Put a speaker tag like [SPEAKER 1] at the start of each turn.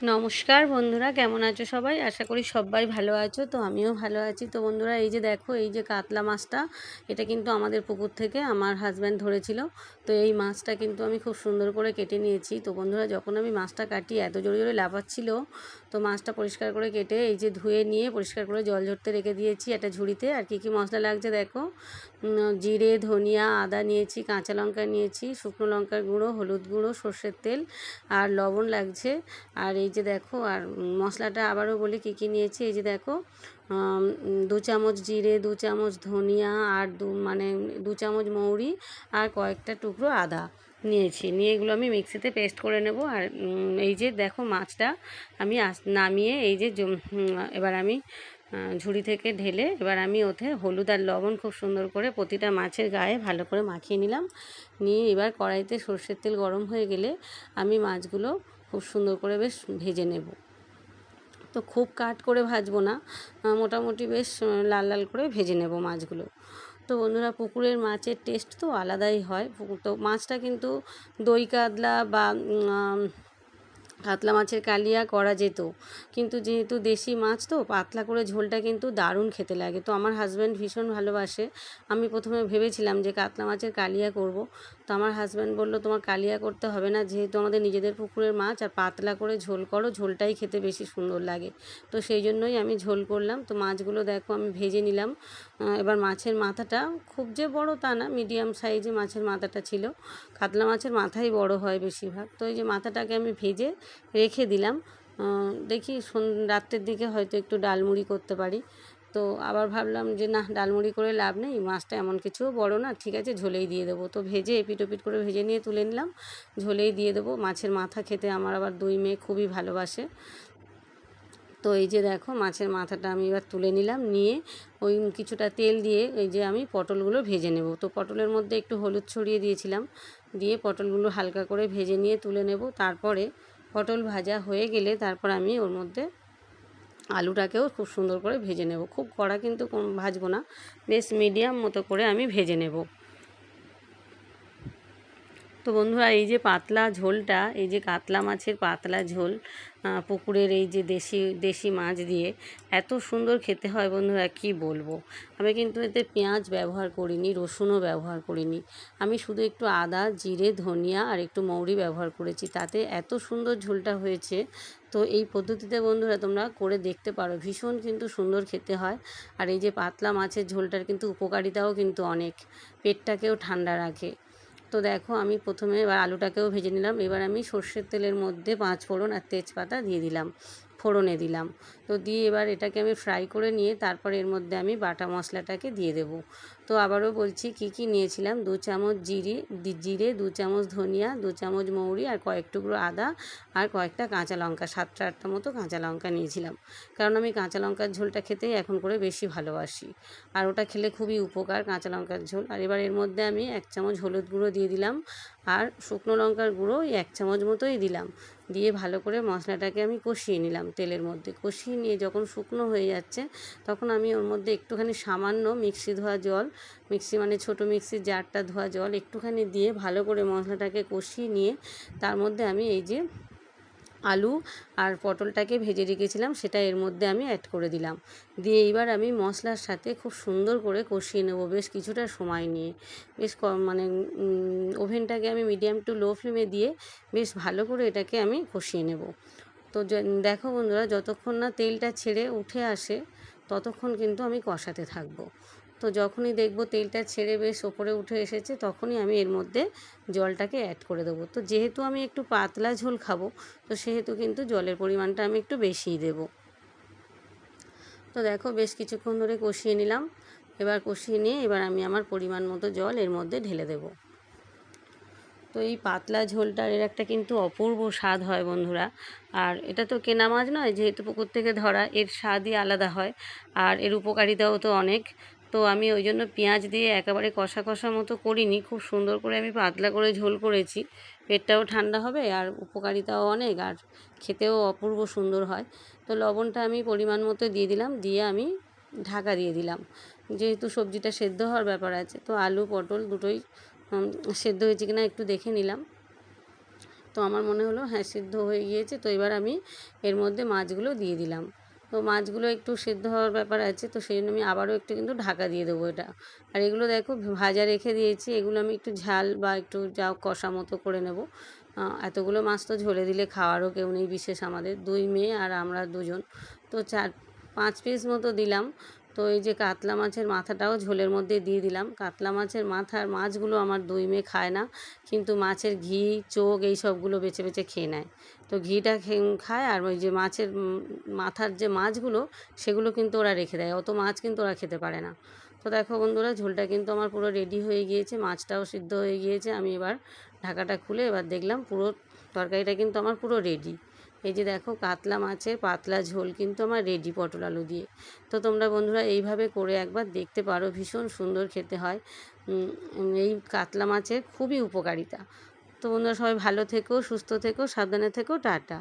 [SPEAKER 1] নমস্কার বন্ধুরা, কেমন আছো সবাই? আশা করি সবাই ভালো আছো। তো আমিও ভালো আছি। তো বন্ধুরা, এই যে দেখো, এই যে কাতলা মাছটা, এটা কিন্তু আমাদের পুকুর থেকে আমার হাজব্যান্ড ধরেছিল। তো এই মাছটা কিন্তু আমি খুব সুন্দর করে কেটে নিয়েছি। তো বন্ধুরা, যখন আমি মাছটা কাটি এত জোরে জোরে লাফাচ্ছিল। তো মাছটা পরিষ্কার করে কেটে এই যে ধুয়ে নিয়ে পরিষ্কার করে জল ঝরতে রেখে দিয়েছি একটা ঝুড়িতে। আর কী কী মশলা লাগছে দেখো, জিরে, ধনিয়া, আদা নিয়েছি, কাঁচা লঙ্কা নিয়েছি, শুকনো লঙ্কার গুঁড়ো, হলুদ গুঁড়ো, সর্ষের তেল আর লবণ লাগছে। আর এই যে দেখো, আর মশলাটা আবারও বলি কী কী নিয়েছি। এই যে দেখো, 2 চামচ জিরে, 2 চামচ ধনিয়া, আর দু চামচ মৌরি, আর কয়েকটা টুকরো আদা নিয়েছি। নিয়ে এগুলো আমি মিক্সিতে পেস্ট করে নেব। আর এই যে দেখো, মাছটা আমি নামিয়ে এই যে এবার আমি ঝুড়ি থেকে ঢেলে এবার আমি ওতে হলুদ আর লবণ খুব সুন্দর করে প্রতিটা মাছের গায়ে ভালো করে মাখিয়ে নিলাম। নিয়ে এবার কড়াইতে সর্ষের তেল গরম হয়ে গেলে আমি মাছগুলো খুব সুন্দর করে বেশ ভেজে নেব। তো খুব কাট করে ভাজবো না, মোটামুটি বেশ লাল লাল করে ভেজে নেব মাছগুলো। তো বন্ধুরা, পুকুরের মাছের টেস্ট তো আলাদাই হয়। তো মাছটা কিন্তু দই কাতলা বা কাতলা মাছের কালিয়া করা যেত, কিন্তু যেহেতু দেশি মাছ তো পাতলা করে ঝোলটা কিন্তু দারুণ খেতে লাগে। তো আমার হাজব্যান্ড ভীষণ ভালোবাসে। আমি প্রথমে ভেবেছিলাম যে কাতলা মাছের কালিয়া করব। তো আমার হাজব্যান্ড বলল, তোমার কালিয়া করতে হবে না, যেহেতু আমাদের নিজেদের পুকুরের মাছ, আর পাতলা করে ঝোল করো, ঝোলটাই খেতে বেশি সুন্দর লাগে। তো সেই জন্যই আমি ঝোল করলাম। তো মাছগুলো দেখো আমি ভেজে নিলাম। এবার মাছের মাথাটা খুব যে বড় তা না, মিডিয়াম সাইজে মাছের মাথাটা ছিল। কাতলা মাছের মাথাই বড় হয় বেশিরভাগ। তো এই যে মাথাটাকে আমি ভেজে রেখে দিলাম। দেখি রাত্রের দিকে হয়তো একটু ডালমুড়ি করতে পারি। তো আবার ভাবলাম যে না, ডালমুড়ি করে লাভ নেই, মাছটা এমন কিছুও বড় না, ঠিক আছে ঝোলেই দিয়ে দেবো। তো ভেজে এপিট ওপিট করে ভেজে নিয়ে তুলে নিলাম, ঝোলেই দিয়ে দেবো। মাছের মাথা খেতে আমার আবার দুই মেয়ে খুবই ভালোবাসে। তো এই যে দেখো, মাছের মাথাটা আমি এবার তুলে নিলাম, নিয়ে ওই কিছুটা তেল দিয়ে এই যে আমি পটলগুলো ভেজে নেব। তো পটলের মধ্যে একটু হলুদ ছড়িয়ে দিয়েছিলাম, দিয়ে পটলগুলো হালকা করে ভেজে নিয়ে তুলে নেব। তারপরে পটল ভাজা হয়ে গেলে তারপর আমি ওর মধ্যে আলুটাকেও খুব সুন্দর করে ভেজে নেব। খুব কড়া কিন্তু ভাজবো না, বেশ মিডিয়াম মতো করে আমি ভেজে নেব। তো বন্ধুরা, এই যে পাতলা ঝোলটা, এই যে কাতলা মাছের পাতলা ঝোল, পুকুরের এই যে দেশি মাছ দিয়ে এত সুন্দর খেতে হয় বন্ধুরা, কি বলবো। আমি কিন্তু এতে পেঁয়াজ ব্যবহার করিনি, রসুনও ব্যবহার করিনি। আমি শুধু একটু আদা, জিরে, ধনিয়া আর একটু মৌরি ব্যবহার করেছি, তাতে এত সুন্দর ঝোলটা হয়েছে। তো এই পদ্ধতিতে বন্ধুরা তোমরা করে দেখতে পারো, ভীষণ কিন্তু সুন্দর খেতে হয়। আর এই যে পাতলা মাছের ঝোলটার কিন্তু উপকারিতাও কিন্তু অনেক, পেটটাকেও ঠান্ডা রাখে। তো দেখো, আমি প্রথমে এবার আলুটাকেও ভেজে নিলাম। এবার আমি সর্ষের তেলের মধ্যে 5 ফোড়ন আর তেজপাতা দিয়ে দিলাম, ফোড়নে দিলাম। তো দিয়ে এবার এটাকে আমি ফ্রাই করে নিয়ে তারপর এর মধ্যে আমি বাটা মশলাটাকে দিয়ে দেবো। তো আবারও বলছি কী কী নিয়েছিলাম, 2 চামচ জিরে, 2 চামচ ধনিয়া, 2 চামচ মৌরি, আর কয়েক টুকরো আদা, আর কয়েকটা কাঁচা লঙ্কা, 7টা 8টা মতো কাঁচা লঙ্কা নিয়েছিলাম। কারণ আমি কাঁচা লঙ্কার ঝোলটা খেতেই এখন করে বেশি ভালোবাসি, আর ওটা খেলে খুবই উপকার কাঁচা লঙ্কার ঝোল। আর এবার এর মধ্যে আমি 1 চামচ হলুদ গুঁড়ো দিয়ে দিলাম, আর শুকনো লঙ্কার গুঁড়ো ওই 1 চামচ মতোই দিলাম। দিয়ে ভালো করে মশলাটাকে আমি কষিয়ে নিলাম তেলের মধ্যে। কষিয়ে নিয়ে যখন শুকনো হয়ে যাচ্ছে, তখন আমি ওর মধ্যে একটুখানি সামান্য মিক্সি ধোয়া জল, মিক্সি মানে ছোটো মিক্সির জারটা ধোয়া জল একটুখানি দিয়ে ভালো করে মশলাটাকে কষিয়ে নিয়ে তার মধ্যে আমি এই যে আলু আর পটলটাকে ভেজে রেখেছিলাম সেটা এর মধ্যে আমি অ্যাড করে দিলাম। দিয়ে এইবার আমি মশলার সাথে খুব সুন্দর করে কষিয়ে নেব বেশ কিছুটা সময় নিয়ে। বেশ ওভেনটাকে আমি মিডিয়াম টু লো ফ্লেমে দিয়ে বেশ ভালো করে এটাকে আমি কষিয়ে নেব। তো দেখো বন্ধুরা, যতক্ষণ না তেলটা ছেড়ে উঠে আসে ততক্ষণ কিন্তু আমি কষাতে থাকবো। তো যখনই দেখবো তেলটা ছেড়ে বেশ ওপরে উঠে এসেছে, তখনই আমি এর মধ্যে জলটাকে অ্যাড করে দেবো। তো যেহেতু আমি একটু পাতলা ঝোল খাবো, তো সেহেতু কিন্তু জলের পরিমাণটা আমি একটু বেশিই দেবো। তো দেখো, বেশ কিছুক্ষণ ধরে কষিয়ে নিলাম। এবার কষিয়ে নিয়ে এবার আমি আমার পরিমাণ মতো জল এর মধ্যে ঢেলে দেবো। তো এই পাতলা ঝোলটার এর একটা কিন্তু অপূর্ব স্বাদ হয় বন্ধুরা। আর এটা তো কেনা মাছ নয়, যেহেতু পুকুর থেকে ধরা, এর স্বাদই আলাদা হয়। আর এর উপকারিতাও তো অনেক। তো আমি ওই জন্য পেঁয়াজ দিয়ে একেবারে কষা কষা মতো করিনি, খুব সুন্দর করে আমি পাতলা করে ঝোল করেছি। পেটটাও ঠান্ডা হবে আর উপকারিতাও অনেক, আর খেতেও অপূর্ব সুন্দর হয়। তো লবণটা আমি পরিমাণ মতো দিয়ে দিলাম, দিয়ে আমি ঢাকা দিয়ে দিলাম। যেহেতু সবজিটা সেদ্ধ হওয়ার ব্যাপার আছে, তো আলু পটল দুটোই সেদ্ধ হয়েছে কিনা একটু দেখে নিলাম। তো আমার মনে হলো হ্যাঁ সিদ্ধ হয়ে গিয়েছে, তো এবার আমি এর মধ্যে মাছগুলো দিয়ে দিলাম। তো মাছগুলো একটু সিদ্ধ হওয়ার ব্যাপার আছে, তো সেই জন্য আমি আবারও একটু কিন্তু ঢাকা দিয়ে দেবো এটা। আর এগুলো দেখো ভাজা রেখে দিয়েছি, এগুলো আমি একটু ঝাল বা একটু যা কষা মতো করে নেব। এতগুলো মাছ তো ঝোলে দিলে খাওয়ারও কেউ নেই, বিশেষ আমাদের 2 মেয়ে আর আমরা 2জন, তো 4-5 পিস মতো দিলাম। তো এই যে কাতলা মাছের মাথাটাও ঝোলের মধ্যে দিয়ে দিলাম। কাতলা মাছের মাছগুলো আমার 2 মেয়ে খায় না, কিন্তু মাছের ঘি, চোখ এই সবগুলো বেছে বেছে খেয়ে নেয়। তো ঘিটা খায়, আর ওই যে মাছের মাথার যে মাছগুলো সেগুলো কিন্তু ওরা রেখে দেয়, অত মাছ কিন্তু ওরা খেতে পারে না। তো দেখো বন্ধুরা, ঝোলটা কিন্তু আমার পুরো রেডি হয়ে গিয়েছে, মাছটাও সিদ্ধ হয়ে গিয়েছে। আমি এবার ঢাকাটা খুলে এবার দেখলাম পুরো তরকারিটা কিন্তু আমার পুরো রেডি। এই যে দেখো কাতলা মাছের পাতলা ঝোল কিন্তু আমার রেডি পটল আলু দিয়ে। তো তোমরা বন্ধুরা এইভাবে করে একবার দেখতে পারো, ভীষণ সুন্দর খেতে হয়। এই কাতলা মাছের খুবই উপকারিতা। তো বন্ধুরা সবাই ভালো থেকো, সুস্থ থেকো, সাবধানে থেকো, টাটা।